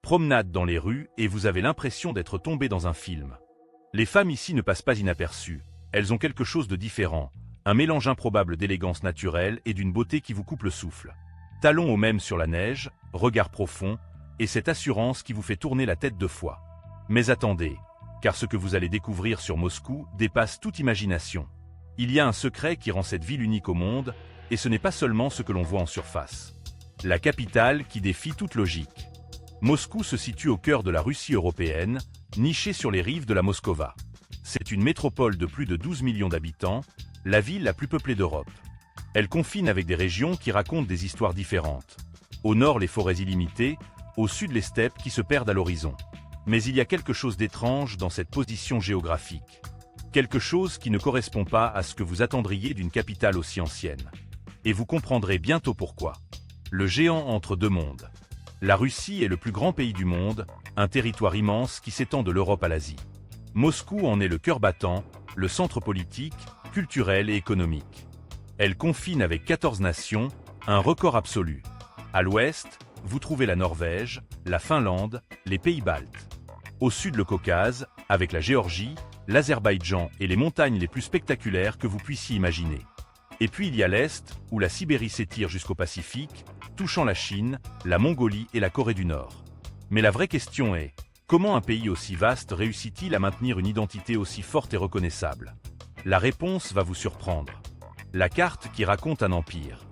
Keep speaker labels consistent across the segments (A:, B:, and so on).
A: Promenade dans les rues et vous avez l'impression d'être tombé dans un film. Les femmes ici ne passent pas inaperçues. Elles ont quelque chose de différent, un mélange improbable d'élégance naturelle et d'une beauté qui vous coupe le souffle. Talons au même sur la neige, regard profond, et cette assurance qui vous fait tourner la tête 2 fois. Mais attendez, car ce que vous allez découvrir sur Moscou dépasse toute imagination. Il y a un secret qui rend cette ville unique au monde, et ce n'est pas seulement ce que l'on voit en surface. La capitale qui défie toute logique. Moscou se situe au cœur de la Russie européenne, nichée sur les rives de la Moscova. C'est une métropole de plus de 12 millions d'habitants, la ville la plus peuplée d'Europe. Elle confine avec des régions qui racontent des histoires différentes. Au nord, les forêts illimitées, au sud, les steppes qui se perdent à l'horizon. Mais il y a quelque chose d'étrange dans cette position géographique. Quelque chose qui ne correspond pas à ce que vous attendriez d'une capitale aussi ancienne. Et vous comprendrez bientôt pourquoi. Le géant entre 2 mondes. La Russie est le plus grand pays du monde, un territoire immense qui s'étend de l'Europe à l'Asie. Moscou en est le cœur battant, le centre politique, culturel et économique. Elle confine avec 14 nations, un record absolu. À l'ouest, vous trouvez la Norvège, la Finlande, les pays baltes. Au sud, le Caucase, avec la Géorgie, l'Azerbaïdjan et les montagnes les plus spectaculaires que vous puissiez imaginer. Et puis il y a l'Est, où la Sibérie s'étire jusqu'au Pacifique, touchant la Chine, la Mongolie et la Corée du Nord. Mais la vraie question est, comment un pays aussi vaste réussit-il à maintenir une identité aussi forte et reconnaissable? La réponse va vous surprendre. La carte qui raconte un empire.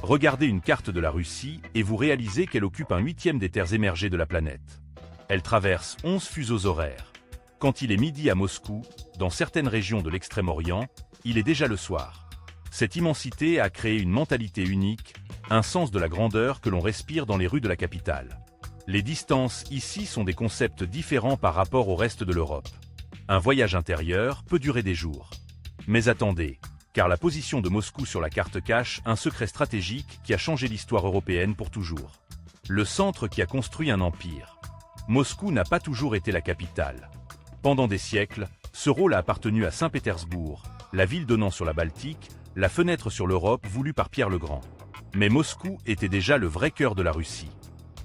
A: Regardez une carte de la Russie et vous réalisez qu'elle occupe un 8e des terres émergées de la planète. Elle traverse 11 fuseaux horaires. Quand il est midi à Moscou, dans certaines régions de l'Extrême-Orient, il est déjà le soir. Cette immensité a créé une mentalité unique, un sens de la grandeur que l'on respire dans les rues de la capitale. Les distances ici sont des concepts différents par rapport au reste de l'Europe. Un voyage intérieur peut durer des jours. Mais attendez, car la position de Moscou sur la carte cache un secret stratégique qui a changé l'histoire européenne pour toujours. Le centre qui a construit un empire. Moscou n'a pas toujours été la capitale. Pendant des siècles, ce rôle a appartenu à Saint-Pétersbourg, la ville donnant sur la Baltique, la fenêtre sur l'Europe voulue par Pierre le Grand. Mais Moscou était déjà le vrai cœur de la Russie.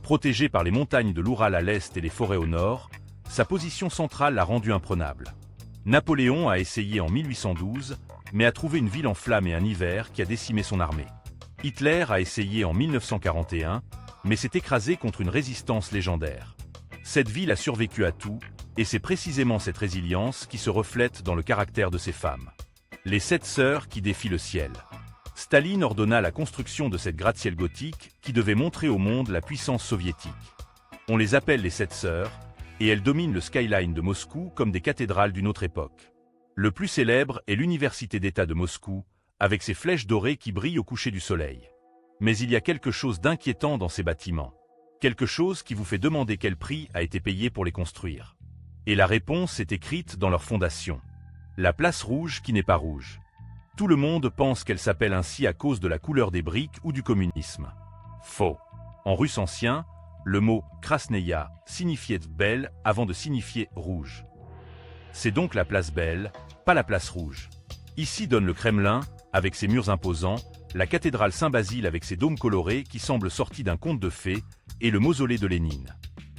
A: Protégé par les montagnes de l'Oural à l'est et les forêts au nord, sa position centrale l'a rendu imprenable. Napoléon a essayé en 1812, mais a trouvé une ville en flammes et un hiver qui a décimé son armée. Hitler a essayé en 1941, mais s'est écrasé contre une résistance légendaire. Cette ville a survécu à tout, et c'est précisément cette résilience qui se reflète dans le caractère de ses femmes. Les 7 sœurs qui défient le ciel. Staline ordonna la construction de cette gratte-ciel gothique qui devait montrer au monde la puissance soviétique. On les appelle les 7 sœurs, et elles dominent le skyline de Moscou comme des cathédrales d'une autre époque. Le plus célèbre est l'Université d'État de Moscou, avec ses flèches dorées qui brillent au coucher du soleil. Mais il y a quelque chose d'inquiétant dans ces bâtiments. Quelque chose qui vous fait demander quel prix a été payé pour les construire. Et la réponse est écrite dans leur fondation. La place rouge qui n'est pas rouge. Tout le monde pense qu'elle s'appelle ainsi à cause de la couleur des briques ou du communisme. Faux. En russe ancien, le mot « krasneïa » signifiait « belle » avant de signifier « rouge ». C'est donc la place Belle, pas la place Rouge. Ici donne le Kremlin, avec ses murs imposants, la cathédrale Saint-Basile avec ses dômes colorés qui semblent sortis d'un conte de fées, et le mausolée de Lénine.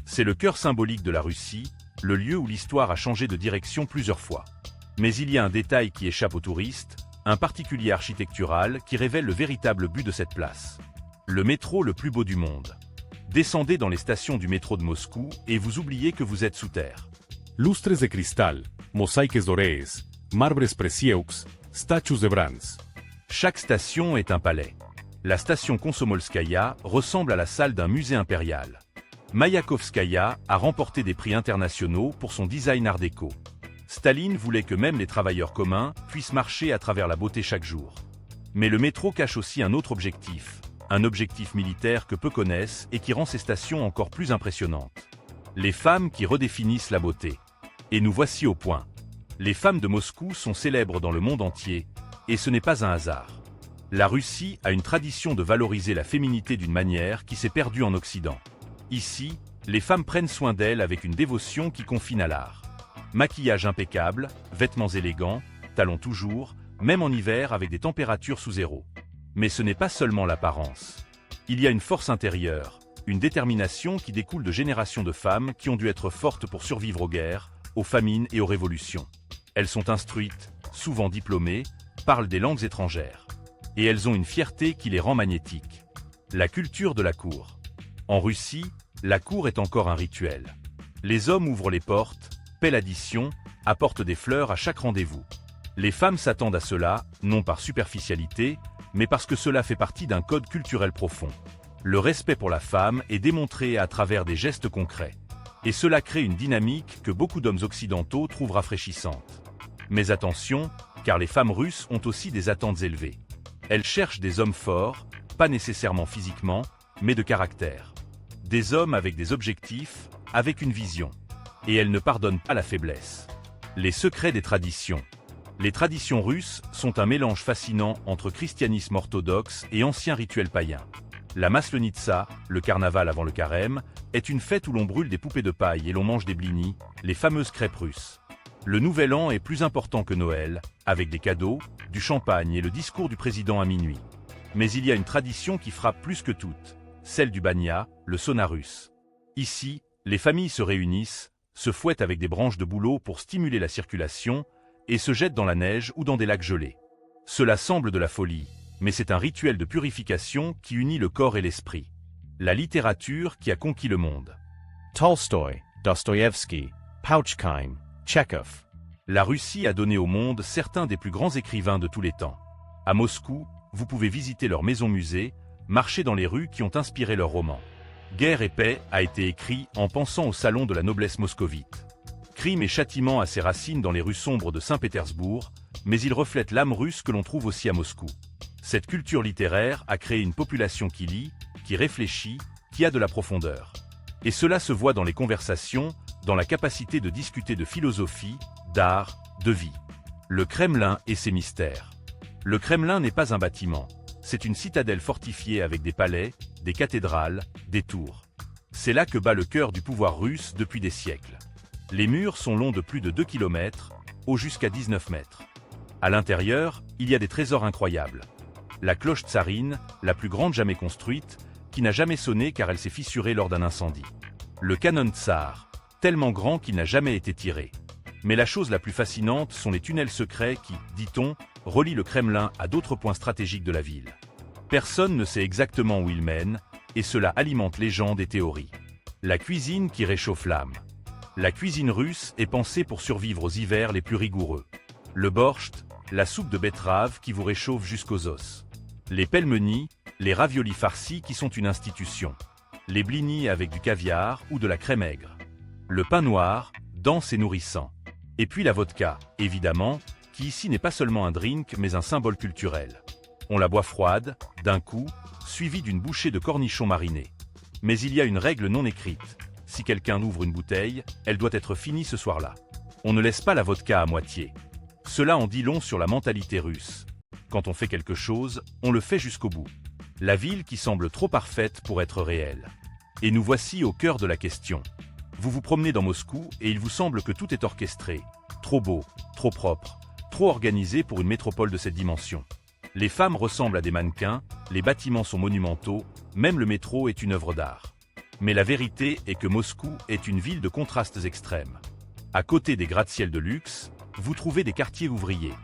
A: C'est le cœur symbolique de la Russie, le lieu où l'histoire a changé de direction plusieurs fois. Mais il y a un détail qui échappe aux touristes, un particulier architectural qui révèle le véritable but de cette place. Le métro le plus beau du monde. Descendez dans les stations du métro de Moscou et vous oubliez que vous êtes sous terre.
B: Lustres de cristal, mosaiques dorées, marbres précieux, statues de bronze.
A: Chaque station est un palais. La station Komsomolskaya ressemble à la salle d'un musée impérial. Mayakovskaya a remporté des prix internationaux pour son design art déco. Staline voulait que même les travailleurs communs puissent marcher à travers la beauté chaque jour. Mais le métro cache aussi un autre objectif, un objectif militaire que peu connaissent et qui rend ces stations encore plus impressionnantes. Les femmes qui redéfinissent la beauté. Et nous voici au point. Les femmes de Moscou sont célèbres dans le monde entier, et ce n'est pas un hasard. La Russie a une tradition de valoriser la féminité d'une manière qui s'est perdue en Occident. Ici, les femmes prennent soin d'elles avec une dévotion qui confine à l'art. Maquillage impeccable, vêtements élégants, talons toujours, même en hiver avec des températures sous zéro. Mais ce n'est pas seulement l'apparence. Il y a une force intérieure, Une détermination qui découle de générations de femmes qui ont dû être fortes pour survivre aux guerres, aux famines et aux révolutions. Elles sont instruites, souvent diplômées, parlent des langues étrangères. Et elles ont une fierté qui les rend magnétiques. La culture de la cour. En Russie, la cour est encore un rituel. Les hommes ouvrent les portes, paient l'addition, apportent des fleurs à chaque rendez-vous. Les femmes s'attendent à cela, non par superficialité, mais parce que cela fait partie d'un code culturel profond. Le respect pour la femme est démontré à travers des gestes concrets. Et cela crée une dynamique que beaucoup d'hommes occidentaux trouvent rafraîchissante. Mais attention, car les femmes russes ont aussi des attentes élevées. Elles cherchent des hommes forts, pas nécessairement physiquement, mais de caractère. Des hommes avec des objectifs, avec une vision. Et elles ne pardonnent pas la faiblesse. Les secrets des traditions. Les traditions russes sont un mélange fascinant entre christianisme orthodoxe et anciens rituels païens. La Maslenitsa, le carnaval avant le carême, est une fête où l'on brûle des poupées de paille et l'on mange des blinis, les fameuses crêpes russes. Le Nouvel An est plus important que Noël, avec des cadeaux, du champagne et le discours du président à minuit. Mais il y a une tradition qui frappe plus que toutes, celle du banya, le sauna russe. Ici, les familles se réunissent, se fouettent avec des branches de bouleau pour stimuler la circulation et se jettent dans la neige ou dans des lacs gelés. Cela semble de la folie, mais c'est un rituel de purification qui unit le corps et l'esprit. La littérature qui a conquis le monde.
C: Tolstoï, Dostoïevski, Pouchkine, Tchekhov.
A: La Russie a donné au monde certains des plus grands écrivains de tous les temps. À Moscou, vous pouvez visiter leur maison-musée, marcher dans les rues qui ont inspiré leurs romans. Guerre et paix a été écrit en pensant au salon de la noblesse moscovite. Crime et châtiment a ses racines dans les rues sombres de Saint-Pétersbourg, mais il reflète l'âme russe que l'on trouve aussi à Moscou. Cette culture littéraire a créé une population qui lit, qui réfléchit, qui a de la profondeur. Et cela se voit dans les conversations, dans la capacité de discuter de philosophie, d'art, de vie. Le Kremlin et ses mystères. Le Kremlin n'est pas un bâtiment, c'est une citadelle fortifiée avec des palais, des cathédrales, des tours. C'est là que bat le cœur du pouvoir russe depuis des siècles. Les murs sont longs de plus de 2 km, hauts jusqu'à 19 mètres. À l'intérieur, il y a des trésors incroyables. La cloche tsarine, la plus grande jamais construite, qui n'a jamais sonné car elle s'est fissurée lors d'un incendie. Le canon tsar, tellement grand qu'il n'a jamais été tiré. Mais la chose la plus fascinante sont les tunnels secrets qui, dit-on, relient le Kremlin à d'autres points stratégiques de la ville. Personne ne sait exactement où ils mènent, et cela alimente légendes et théories. La cuisine qui réchauffe l'âme. La cuisine russe est pensée pour survivre aux hivers les plus rigoureux. Le borscht, la soupe de betterave qui vous réchauffe jusqu'aux os. Les pelmeni, les raviolis farcis qui sont une institution. Les blinis avec du caviar ou de la crème aigre. Le pain noir, dense et nourrissant. Et puis la vodka, évidemment, qui ici n'est pas seulement un drink mais un symbole culturel. On la boit froide, d'un coup, suivie d'une bouchée de cornichons marinés. Mais il y a une règle non écrite. Si quelqu'un ouvre une bouteille, elle doit être finie ce soir-là. On ne laisse pas la vodka à moitié. Cela en dit long sur la mentalité russe. Quand on fait quelque chose, on le fait jusqu'au bout. La ville qui semble trop parfaite pour être réelle. Et nous voici au cœur de la question. Vous vous promenez dans Moscou et il vous semble que tout est orchestré. Trop beau, trop propre, trop organisé pour une métropole de cette dimension. Les femmes ressemblent à des mannequins, les bâtiments sont monumentaux, même le métro est une œuvre d'art. Mais la vérité est que Moscou est une ville de contrastes extrêmes. À côté des gratte-ciel de luxe, vous trouvez des quartiers ouvriers.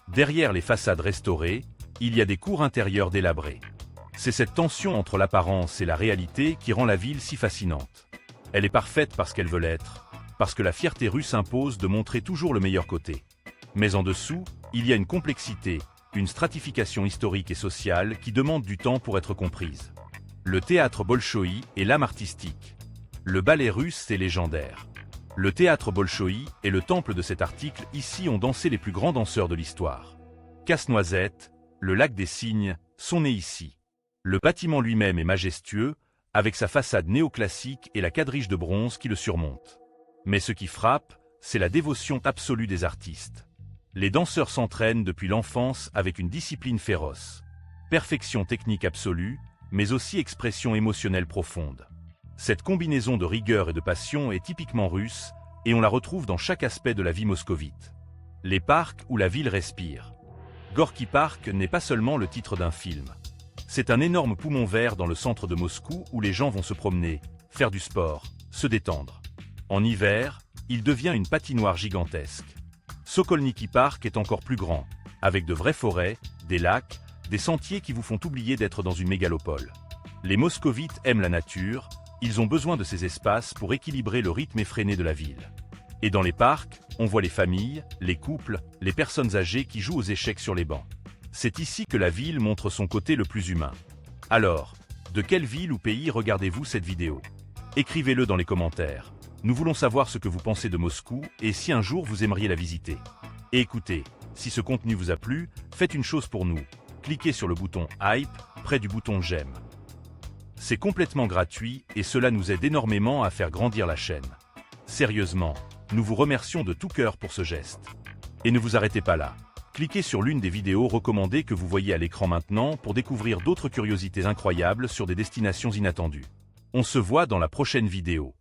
A: Derrière les façades restaurées, il y a des cours intérieures délabrées. C'est cette tension entre l'apparence et la réalité qui rend la ville si fascinante. Elle est parfaite parce qu'elle veut l'être, parce que la fierté russe impose de montrer toujours le meilleur côté. Mais en dessous, il y a une complexité, une stratification historique et sociale qui demande du temps pour être comprise. Le théâtre bolchoï est l'âme artistique. Le ballet russe est légendaire. Le théâtre bolchoï et le temple de cet article ici ont dansé les plus grands danseurs de l'histoire. Casse-Noisette, le lac des Cygnes, sont nés ici. Le bâtiment lui-même est majestueux, avec sa façade néoclassique et la quadrige de bronze qui le surmonte. Mais ce qui frappe, c'est la dévotion absolue des artistes. Les danseurs s'entraînent depuis l'enfance avec une discipline féroce. Perfection technique absolue, mais aussi expression émotionnelle profonde. Cette combinaison de rigueur et de passion est typiquement russe, et on la retrouve dans chaque aspect de la vie moscovite. Les parcs où la ville respire. Gorky Park n'est pas seulement le titre d'un film. C'est un énorme poumon vert dans le centre de Moscou où les gens vont se promener, faire du sport, se détendre. En hiver, il devient une patinoire gigantesque. Sokolniki Park est encore plus grand, avec de vraies forêts, des lacs, des sentiers qui vous font oublier d'être dans une mégalopole. Les moscovites aiment la nature, ils ont besoin de ces espaces pour équilibrer le rythme effréné de la ville. Et dans les parcs, on voit les familles, les couples, les personnes âgées qui jouent aux échecs sur les bancs. C'est ici que la ville montre son côté le plus humain. Alors, de quelle ville ou pays regardez-vous cette vidéo? Écrivez-le dans les commentaires. Nous voulons savoir ce que vous pensez de Moscou et si un jour vous aimeriez la visiter. Et écoutez, si ce contenu vous a plu, faites une chose pour nous. Cliquez sur le bouton Hype, près du bouton J'aime. C'est complètement gratuit et cela nous aide énormément à faire grandir la chaîne. Sérieusement, nous vous remercions de tout cœur pour ce geste. Et ne vous arrêtez pas là. Cliquez sur l'une des vidéos recommandées que vous voyez à l'écran maintenant pour découvrir d'autres curiosités incroyables sur des destinations inattendues. On se voit dans la prochaine vidéo.